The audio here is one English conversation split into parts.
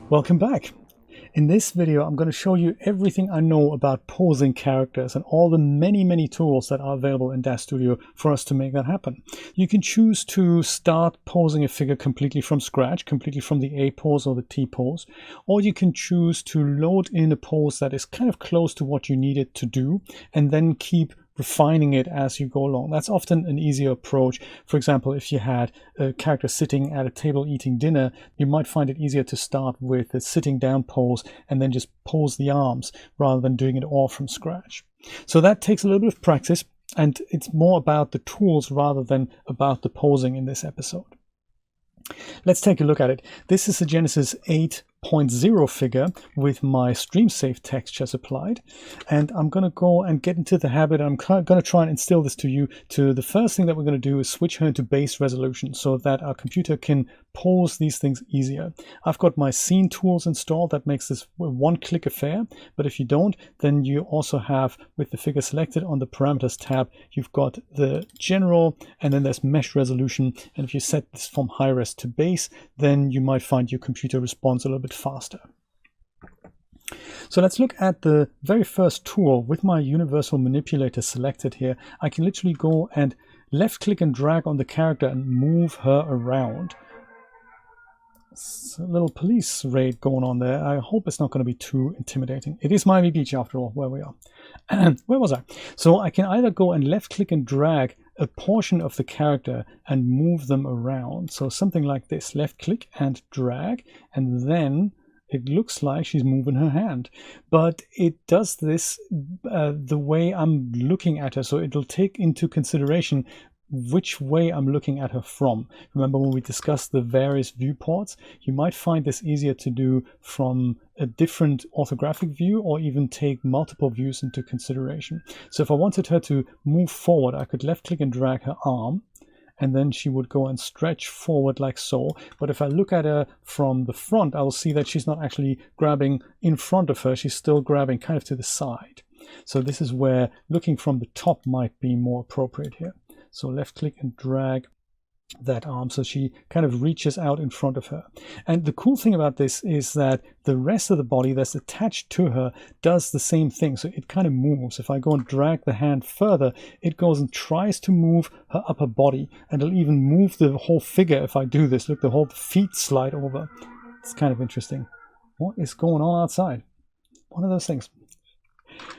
Welcome back. In this video, I'm going to show you everything I know about posing characters and all the many tools that are available in Daz Studio for us to make that happen. You can choose to start posing a figure completely from scratch, completely from the A pose or the T pose, or you can choose to load in a pose that is kind of close to what you need it to do and then keep refining it as you go along. That's often an easier approach. For example, if you had a character sitting at a table eating dinner, you might find it easier to start with a sitting down pose and then just pose the arms rather than doing it all from scratch. So that takes a little bit of practice, and it's more about the tools rather than about the posing in this episode. Let's take a look at it. This is a Genesis 8.0 figure with my stream safe textures applied, and I'm going to go and get into the habit. I'm going to try and instill this to you. The first thing that we're going to do is switch her into base resolution so that our computer can pose these things easier. I've got my scene tools installed. That makes this a one-click affair, but if you don't, then you also have, with the figure selected on the parameters tab, you've got the general, and then there's mesh resolution, and if you set this from high res to base, then you might find your computer responds a little bit faster. So let's look at the very first tool. With my universal manipulator selected here, I can literally go and left click and drag on the character and move her around. It's a little police raid going on there. I hope it's not going to be too intimidating. It is Miami Beach after all, where we are. And where was I? So I can either go and left click and drag a portion of the character and move them around. So something like this, left click and drag, and then it looks like she's moving her hand. But it does this the way I'm looking at her. So it'll take into consideration which way I'm looking at her from. Remember when we discussed the various viewports? You might find this easier to do from a different orthographic view, or even take multiple views into consideration. So if I wanted her to move forward, I could left click and drag her arm, and then she would go and stretch forward like so. But if I look at her from the front, I will see that she's not actually grabbing in front of her, she's still grabbing kind of to the side. So this is where looking from the top might be more appropriate here. So left click and drag that arm so she kind of reaches out in front of her. And the cool thing about this is that the rest of the body that's attached to her does the same thing. So it kind of moves. If I go and drag the hand further, it goes and tries to move her upper body, and it'll even move the whole figure if I do this. Look, the whole feet slide over. It's kind of interesting. What is going on outside? One of those things.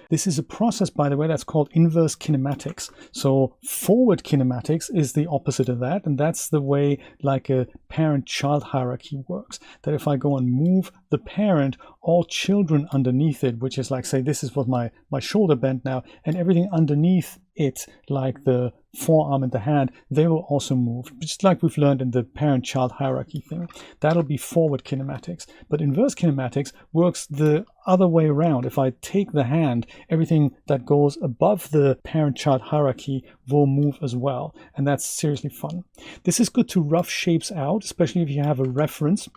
This is a process, by the way, that's called inverse kinematics. So forward kinematics is the opposite of that, and that's the way like a parent-child hierarchy works. That if I go and move the parent, all children underneath it, which is like, say, this is what my shoulder bent now, and everything underneath it, like the forearm and the hand, they will also move, just like we've learned in the parent-child hierarchy thing. That'll be forward kinematics. But inverse kinematics works the other way around. If I take the hand, everything that goes above the parent-child hierarchy will move as well, and that's seriously fun. This is good to rough shapes out, especially if you have a reference,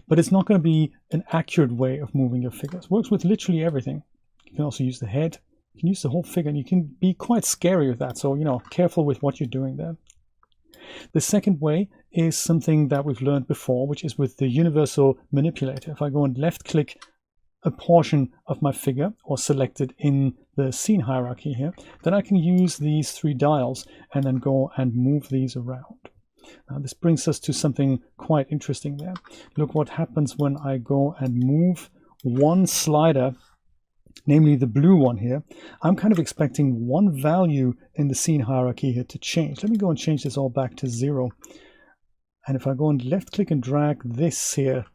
but it's not going to be an accurate way of moving your figures. Works with literally everything. You can also use the head. You can use the whole figure, and you can be quite scary with that. So, careful with what you're doing there. The second way is something that we've learned before, which is with the universal manipulator. If I go and left click a portion of my figure, or select it in the scene hierarchy here, then I can use these three dials and then go and move these around. Now this brings us to something quite interesting there. Look what happens when I go and move one slider, namely the blue one here. I'm kind of expecting one value in the scene hierarchy here to change. Let me go and change this all back to 0. And if I go and left click and drag this here,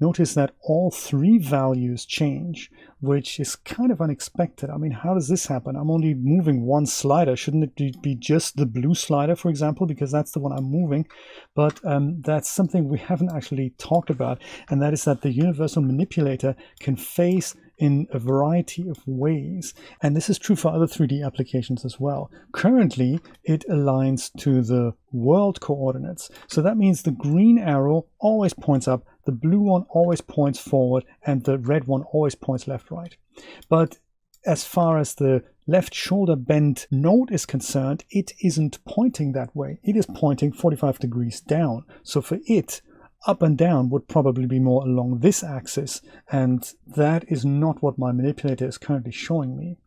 notice that all three values change, which is kind of unexpected. I mean, how does this happen? I'm only moving one slider. Shouldn't it be just the blue slider, for example, because that's the one I'm moving? But that's something we haven't actually talked about, and that is that the universal manipulator can phase in a variety of ways. And this is true for other 3D applications as well. Currently, it aligns to the world coordinates. So that means the green arrow always points up, the blue one always points forward, and the red one always points left, right. But as far as the left shoulder bend node is concerned, it isn't pointing that way. It is pointing 45 degrees down. So for it, up and down would probably be more along this axis, and that is not what my manipulator is currently showing me.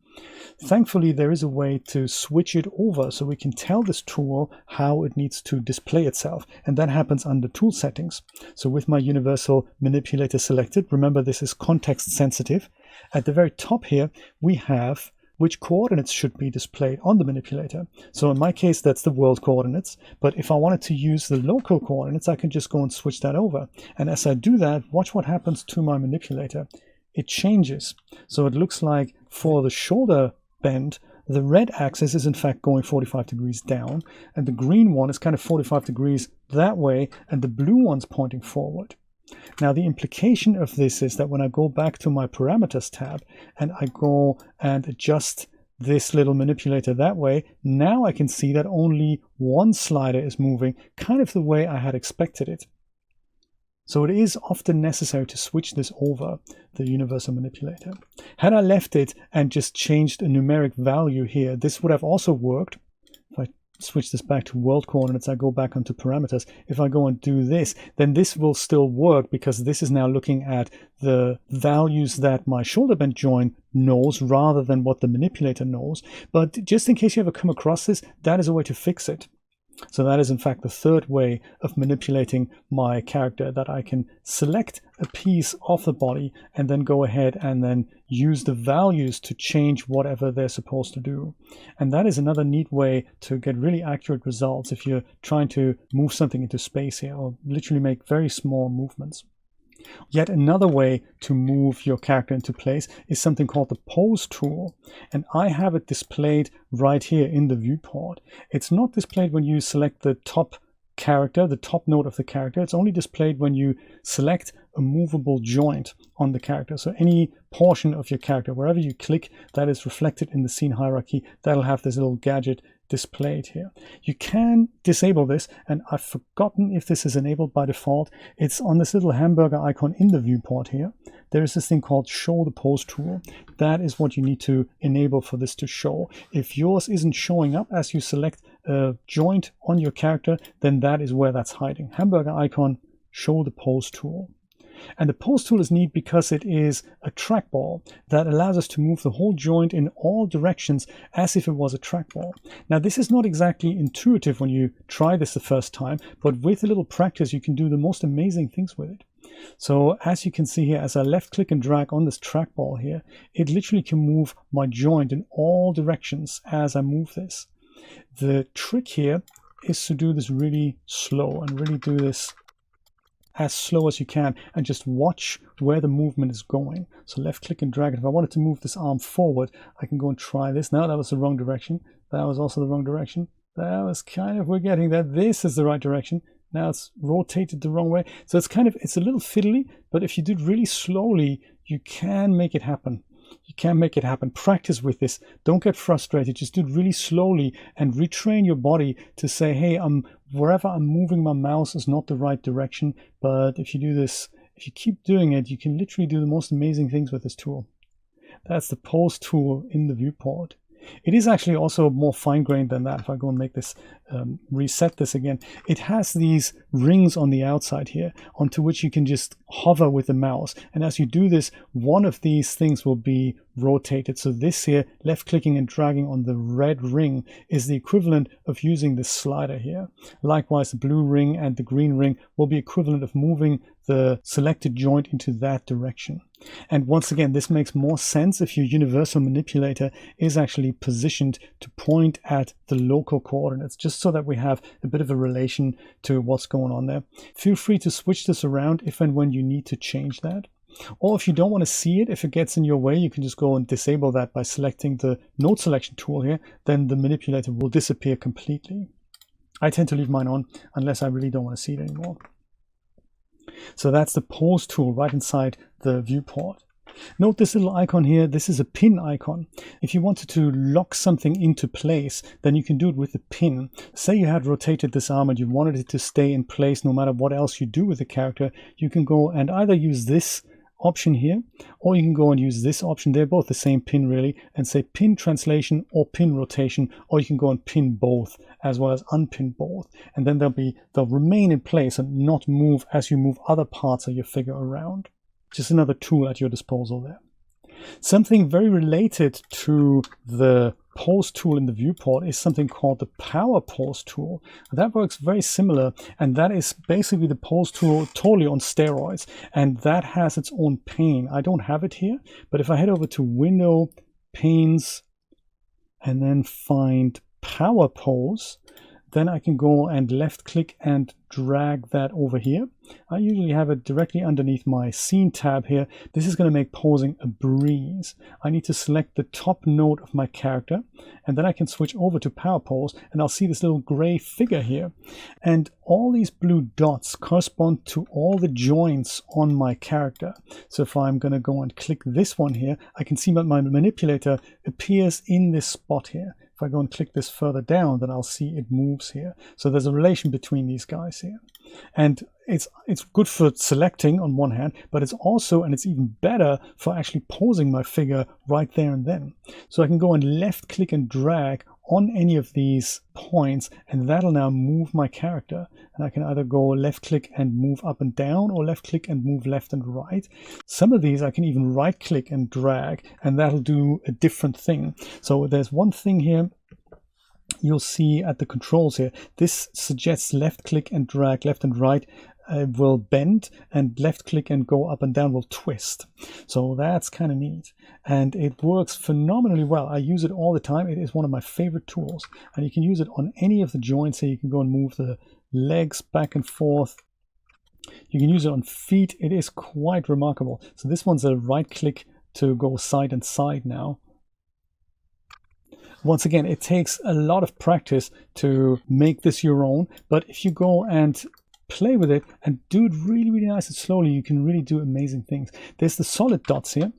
Thankfully, there is a way to switch it over so we can tell this tool how it needs to display itself, and that happens under tool settings. So with my universal manipulator selected, remember this is context sensitive, at the very top here we have which coordinates should be displayed on the manipulator. So in my case, that's the world coordinates. But if I wanted to use the local coordinates, I can just go and switch that over. And as I do that, watch what happens to my manipulator. It changes. So it looks like for the shoulder bend, the red axis is in fact going 45 degrees down, and the green one is kind of 45 degrees that way, and the blue one's pointing forward. Now, the implication of this is that when I go back to my parameters tab and I go and adjust this little manipulator that way, now I can see that only one slider is moving, kind of the way I had expected it. So it is often necessary to switch this over, the universal manipulator. Had I left it and just changed a numeric value here, this would have also worked. If I switch this back to world coordinates, I go back onto parameters. If I go and do this, then this will still work because this is now looking at the values that my shoulder bend joint knows rather than what the manipulator knows. But just in case you ever come across this, that is a way to fix it. So that is in fact the third way of manipulating my character, that I can select a piece of the body and then go ahead and then use the values to change whatever they're supposed to do. And that is another neat way to get really accurate results if you're trying to move something into space here, or literally make very small movements. Yet another way to move your character into place is something called the pose tool, and I have it displayed right here in the viewport. It's not displayed when you select the top character, the top node of the character. It's only displayed when you select a movable joint on the character. So any portion of your character, wherever you click, that is reflected in the scene hierarchy, that'll have this little gadget displayed here. You can disable this, and I've forgotten if this is enabled by default. It's on this little hamburger icon in the viewport here. There is this thing called show the pose tool. That is what you need to enable for this to show. If yours isn't showing up as you select a joint on your character, then that is where that's hiding. Hamburger icon, show the pose tool. And the pose tool is neat because it is a trackball that allows us to move the whole joint in all directions as if it was a trackball. Now, this is not exactly intuitive when you try this the first time, but with a little practice, you can do the most amazing things with it. So as you can see here, as I left click and drag on this trackball here, it literally can move my joint in all directions as I move this. The trick here is to do this really slow and really do this as slow as you can and just watch where the movement is going. So left click and drag it. If I wanted to move this arm forward, I can go and try this. Now that was the wrong direction. That was also the wrong direction. That was kind of, we're getting that. This is the right direction. Now it's rotated the wrong way. So it's a little fiddly, but if you do it really slowly, you can make it happen. You can make it happen. Practice with this. Don't get frustrated. Just do it really slowly and retrain your body to say, hey, wherever I'm moving my mouse is not the right direction. But if you do this, if you keep doing it, you can literally do the most amazing things with this tool. That's the pose tool in the viewport. It is actually also more fine-grained than that. If I go and make this, reset this again, it has these rings on the outside here onto which you can just hover with the mouse. And as you do this, one of these things will be rotated. So this here, left clicking and dragging on the red ring, is the equivalent of using this slider here. Likewise, the blue ring and the green ring will be equivalent of moving the selected joint into that direction. And once again, this makes more sense if your universal manipulator is actually positioned to point at the local coordinates, just so that we have a bit of a relation to what's going on there. Feel free to switch this around if and when you need to change that. Or if you don't want to see it, if it gets in your way, you can just go and disable that by selecting the node selection tool here. Then the manipulator will disappear completely. I tend to leave mine on unless I really don't want to see it anymore. So that's the pose tool right inside the viewport. Note this little icon here. This is a pin icon. If you wanted to lock something into place, then you can do it with the pin. Say you had rotated this arm and you wanted it to stay in place no matter what else you do with the character. You can go and either use this option here, or you can go and use this option. They're both the same pin really, and say pin translation or pin rotation, or you can go and pin both as well as unpin both, and then they'll remain in place and not move as you move other parts of your figure around. Just another tool at your disposal there. Something very related to the pose tool in the viewport is something called the power pose tool. That works very similar, and that is basically the pose tool totally on steroids, and that has its own pane. I don't have it here, but if I head over to Window, Panes, and then find Power Pose, then I can go and left click and drag that over here. I usually have it directly underneath my scene tab here. This is going to make posing a breeze. I need to select the top node of my character, and then I can switch over to power pose, and I'll see this little gray figure here. And all these blue dots correspond to all the joints on my character. So if I'm going to go and click this one here, I can see that my manipulator appears in this spot here. If I go and click this further down, then I'll see it moves here. So there's a relation between these guys here. And it's good for selecting on one hand, but it's also, and it's even better for actually posing my figure right there and then. So I can go and left click and drag on any of these points, and that'll now move my character. And I can either go left click and move up and down, or left click and move left and right. Some of these I can even right click and drag, and that'll do a different thing. So there's one thing here you'll see at the controls here. This suggests left click and drag left and right will bend, and left click and go up and down will twist. So that's kind of neat, and it works phenomenally well. I use it all the time. It is one of my favorite tools, and you can use it on any of the joints here. You can go and move the legs back and forth. You can use it on feet. It is quite remarkable. So this one's a right click to go side and side now. Once again, it takes a lot of practice to make this your own, but if you go and play with it and do it really, really nice and slowly, you can really do amazing things. There's the solid dots here,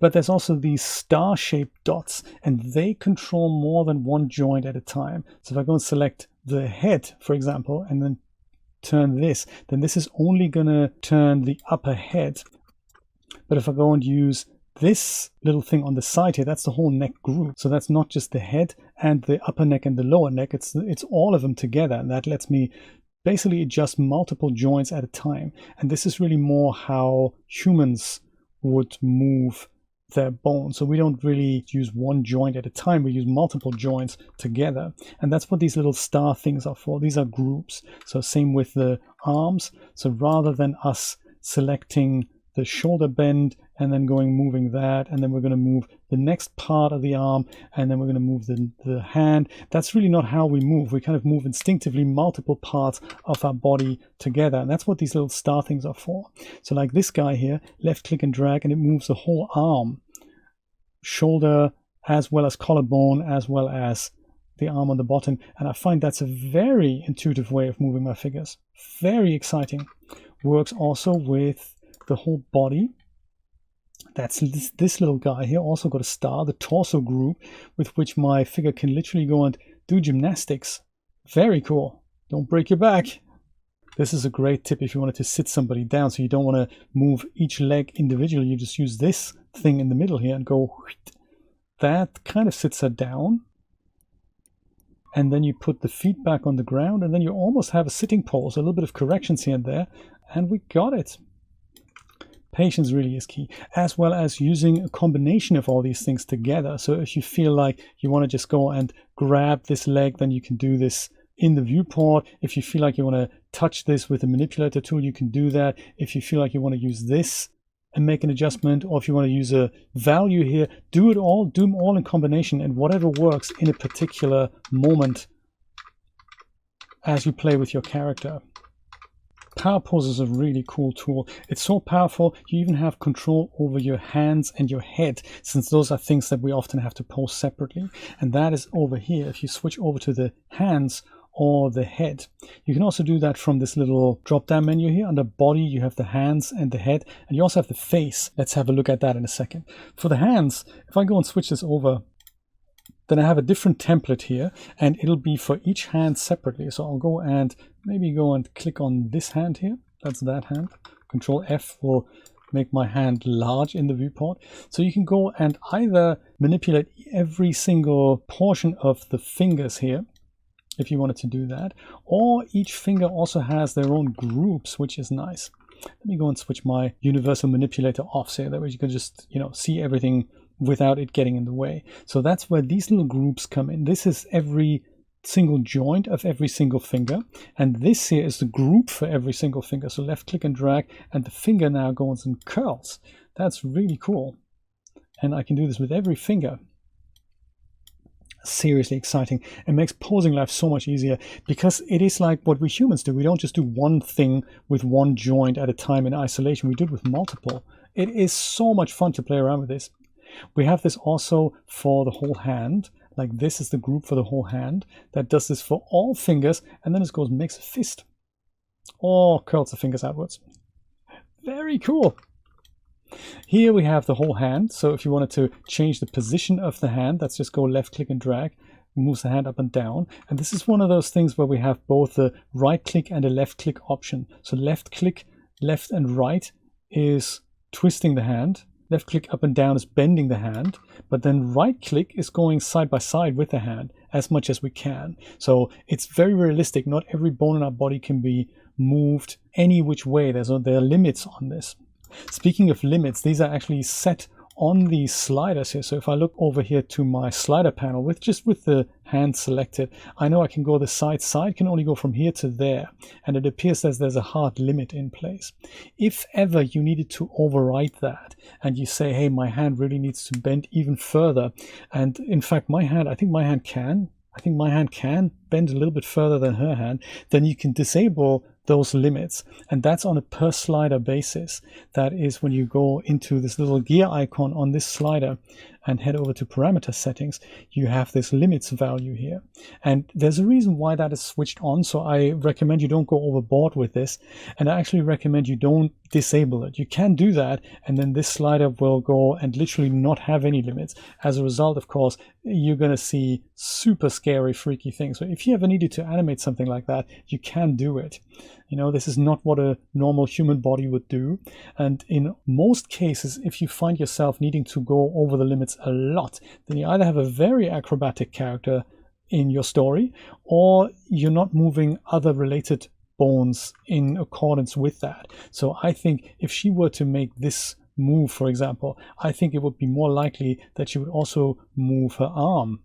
but there's also these star-shaped dots, and they control more than one joint at a time. So if I go and select the head, for example, and then turn this, then this is only going to turn the upper head. But if I go and use this little thing on the side here, that's the whole neck group. So that's not just the head and the upper neck and the lower neck, it's all of them together, and that lets me basically adjust multiple joints at a time. And this is really more how humans would move their bones. So we don't really use one joint at a time, we use multiple joints together. And that's what these little star things are for. These are groups. So same with the arms. So rather than us selecting the shoulder bend and then moving that, and then we're going to move the next part of the arm, and then we're going to move the hand. That's really not how we move. We kind of move instinctively multiple parts of our body together, and that's what these little star things are for. So like this guy here, left click and drag, and it moves the whole arm, shoulder, as well as collarbone, as well as the arm on the bottom. And I find that's a very intuitive way of moving my figures. Very exciting. Works also with the whole body. That's this little guy here, also got a star, the torso group, with which my figure can literally go and do gymnastics. Very cool. Don't break your back. This is a great tip if you wanted to sit somebody down, so you don't want to move each leg individually. You just use this thing in the middle here and go. That kind of sits her down. And then you put the feet back on the ground, and then you almost have a sitting pose. A little bit of corrections here and there, and we got it. Patience really is key, as well as using a combination of all these things together. So if you feel like you want to just go and grab this leg, then you can do this in the viewport. If you feel like you want to touch this with the manipulator tool, you can do that. If you feel like you want to use this and make an adjustment, or if you want to use a value here, do them all in combination, and whatever works in a particular moment as you play with your character. Power pose is a really cool tool. It's so powerful, you even have control over your hands and your head, since those are things that we often have to pose separately. And that is over here. If you switch over to the hands or the head, you can also do that from this little drop down menu here. Under body, you have the hands and the head, and you also have the face. Let's have a look at that in a second. For the hands, if I go and switch this over, then I have a different template here, and it'll be for each hand separately. So I'll go and maybe go and click on this hand here. That's that hand. Control F will make my hand large in the viewport. So you can go and either manipulate every single portion of the fingers here, if you wanted to do that, or each finger also has their own groups, which is nice. Let me go and switch my universal manipulator off, so that way you can just, you know, see everything without it getting in the way. So that's where these little groups come in. This is every single joint of every single finger, and this here is the group for every single finger. So left click and drag, and the finger now goes and curls. That's really cool, and I can do this with every finger. Seriously exciting. It makes posing life so much easier, because it is like what we humans do. We don't just do one thing with one joint at a time in isolation. We do it with multiple. It is so much fun to play around with this. We have this also for the whole hand. Like this is the group for the whole hand that does this for all fingers, and then it goes and makes a fist or curls the fingers outwards. Very cool. Here we have the whole hand. So if you wanted to change the position of the hand, let's just go left click and drag, moves the hand up and down. And this is one of those things where we have both the right click and a left click option. So left click, left and right is twisting the hand. Left click up and down is bending the hand, but then right click is going side by side with the hand as much as we can. So it's very realistic. Not every bone in our body can be moved any which way. There are limits on this. Speaking of limits, these are actually set on these sliders here. So if I look over here to my slider panel with the hand selected, I know I can go the side can only go from here to there, and it appears as there's a hard limit in place. If ever you needed to override that and you say, hey, my hand really needs to bend even further, and in fact I think my hand can bend a little bit further than her hand, then you can disable those limits, and that's on a per slider basis. That is when you go into this little gear icon on this slider and head over to parameter settings, you have this limits value here, and there's a reason why that is switched on. So I recommend you don't go overboard with this, and I actually recommend you don't disable it. You can do that, and then this slider will go and literally not have any limits. As a result, of course, you're going to see super scary, freaky things. So if you ever needed to animate something like that, you can do it. You know, this is not what a normal human body would do. And in most cases, if you find yourself needing to go over the limits a lot, then you either have a very acrobatic character in your story, or you're not moving other related bones in accordance with that. So I think if she were to make this move, for example, I think it would be more likely that she would also move her arm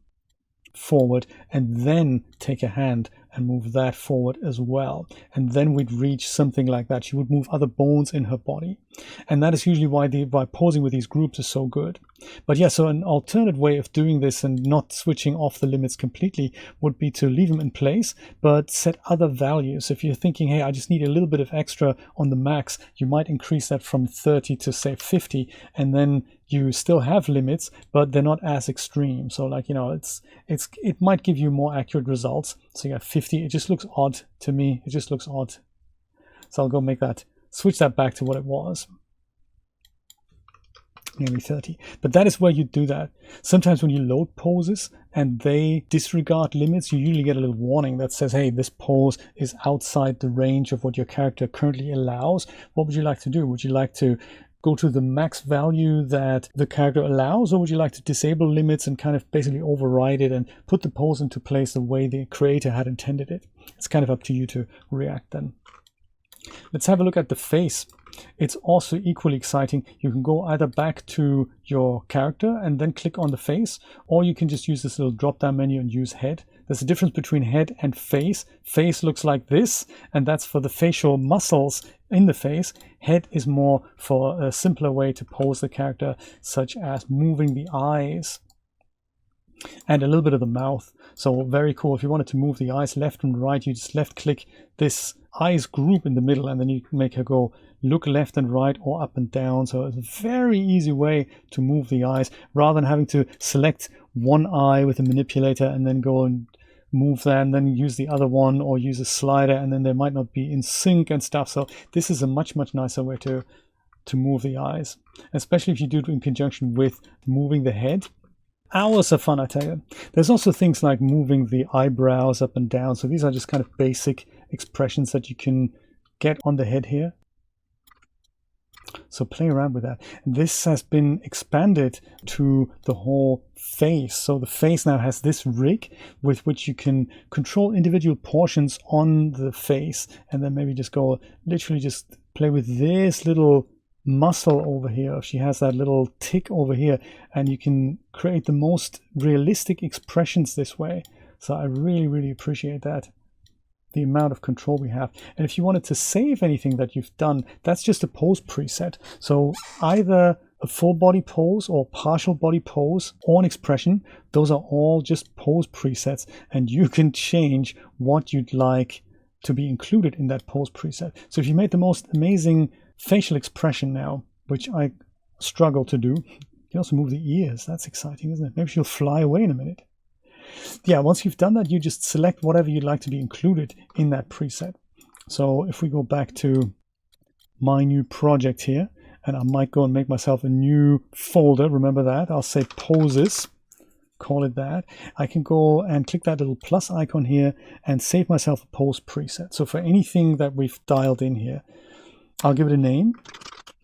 forward and then take a hand and move that forward as well, and then we'd reach something like that. She would move other bones in her body, and that is usually why posing with these groups is so good. But yeah, so an alternate way of doing this and not switching off the limits completely would be to leave them in place but set other values. If you're thinking, hey, I just need a little bit of extra on the max, you might increase that from 30 to say 50, and then you still have limits, but they're not as extreme. So like, you know, it might give you more accurate results. So you have 50, it just looks odd to me. It just looks odd. So I'll go switch that back to what it was. Nearly 30. But that is where you do that. Sometimes when you load poses and they disregard limits, you usually get a little warning that says, hey, this pose is outside the range of what your character currently allows. What would you like to do? Would you like to go to the max value that the character allows, or would you like to disable limits and kind of basically override it and put the pose into place the way the creator had intended it? It's kind of up to you to react then. Let's have a look at the face. It's also equally exciting. You can go either back to your character and then click on the face, or you can just use this little drop down menu and use head. There's a difference between head and face. Face looks like this, and that's for the facial muscles in the face. Head is more for a simpler way to pose the character, such as moving the eyes and a little bit of the mouth. So very cool. If you wanted to move the eyes left and right, you just left click this eyes group in the middle, and then you can make her go look left and right or up and down. So it's a very easy way to move the eyes rather than having to select one eye with a manipulator and then go and move that and then use the other one, or use a slider and then they might not be in sync and stuff. So this is a much nicer way to move the eyes, especially if you do it in conjunction with moving the head. Hours of fun, I tell you. There's also things like moving the eyebrows up and down. So these are just kind of basic expressions that you can get on the head here. So play around with that. And this has been expanded to the whole face. So the face now has this rig with which you can control individual portions on the face, and then maybe just go literally just play with this little muscle over here. She has that little tick over here, and you can create the most realistic expressions this way. So I really appreciate that, the amount of control we have. And if you wanted to save anything that you've done, that's just a pose preset. So either a full body pose or partial body pose or an expression, those are all just pose presets, and you can change what you'd like to be included in that pose preset. So if you made the most amazing facial expression now, which I struggle to do, you can also move the ears. That's exciting, isn't it? Maybe she'll fly away in a minute. Yeah, once you've done that, you just select whatever you'd like to be included in that preset. So if we go back to my new project here, and I might go and make myself a new folder, remember that, I'll say poses, call it that. I can go and click that little plus icon here and save myself a pose preset. So for anything that we've dialed in here, I'll give it a name.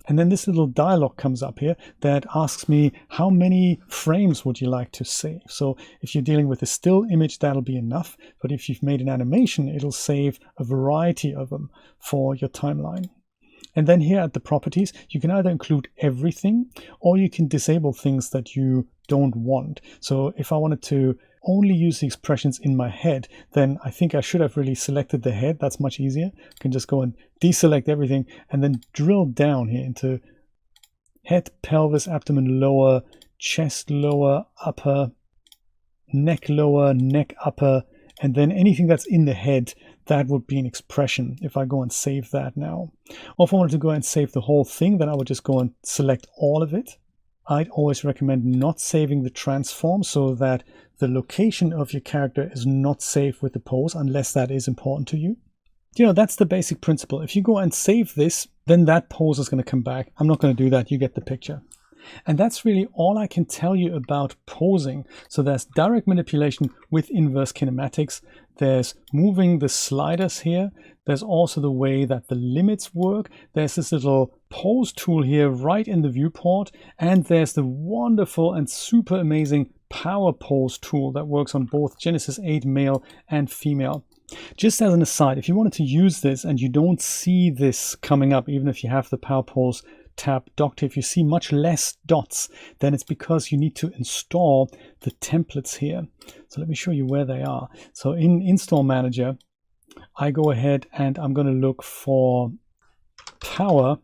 And then this little dialog comes up here that asks me how many frames would you like to save. So if you're dealing with a still image, that'll be enough. But if you've made an animation, it'll save a variety of them for your timeline. And then here at the properties, you can either include everything or you can disable things that you don't want. So if I wanted to only use the expressions in my head, then I think I should have really selected the head. That's much easier. I can just go and deselect everything and then drill down here into head, pelvis, abdomen lower, chest lower, upper, neck lower, neck upper, and then anything that's in the head, that would be an expression if I go and save that now. Or if I wanted to go and save the whole thing, then I would just go and select all of it. I'd always recommend not saving the transform so that the location of your character is not saved with the pose unless that is important to you. You know, that's the basic principle. If you go and save this, then that pose is going to come back. I'm not going to do that. You get the picture. And that's really all I can tell you about posing. So there's direct manipulation with inverse kinematics. There's moving the sliders here. There's also the way that the limits work. There's this little pose tool here right in the viewport. And there's the wonderful and super amazing power pose tool that works on both Genesis 8 male and female. Just as an aside, if you wanted to use this and you don't see this coming up, even if you have the power pose tab docked, if you see much less dots, then it's because you need to install the templates here. So let me show you where they are. So in Install Manager, I go ahead and I'm going to look for power,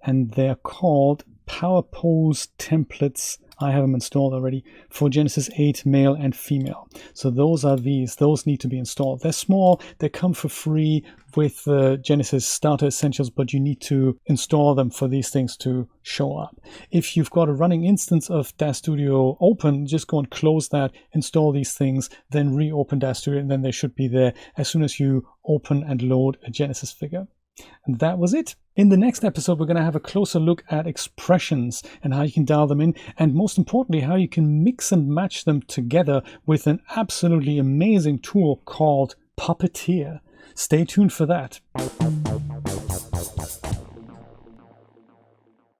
and they're called Power Pose Templates. I have them installed already for Genesis 8 male and female. So those are these. Those need to be installed. They're small. They come for free with the Genesis Starter Essentials, but you need to install them for these things to show up. If you've got a running instance of Daz Studio open, just go and close that, install these things, then reopen Daz Studio, and then they should be there as soon as you open and load a Genesis figure. And that was it. In the next episode, we're going to have a closer look at expressions and how you can dial them in, and most importantly, how you can mix and match them together with an absolutely amazing tool called Puppeteer. Stay tuned for that.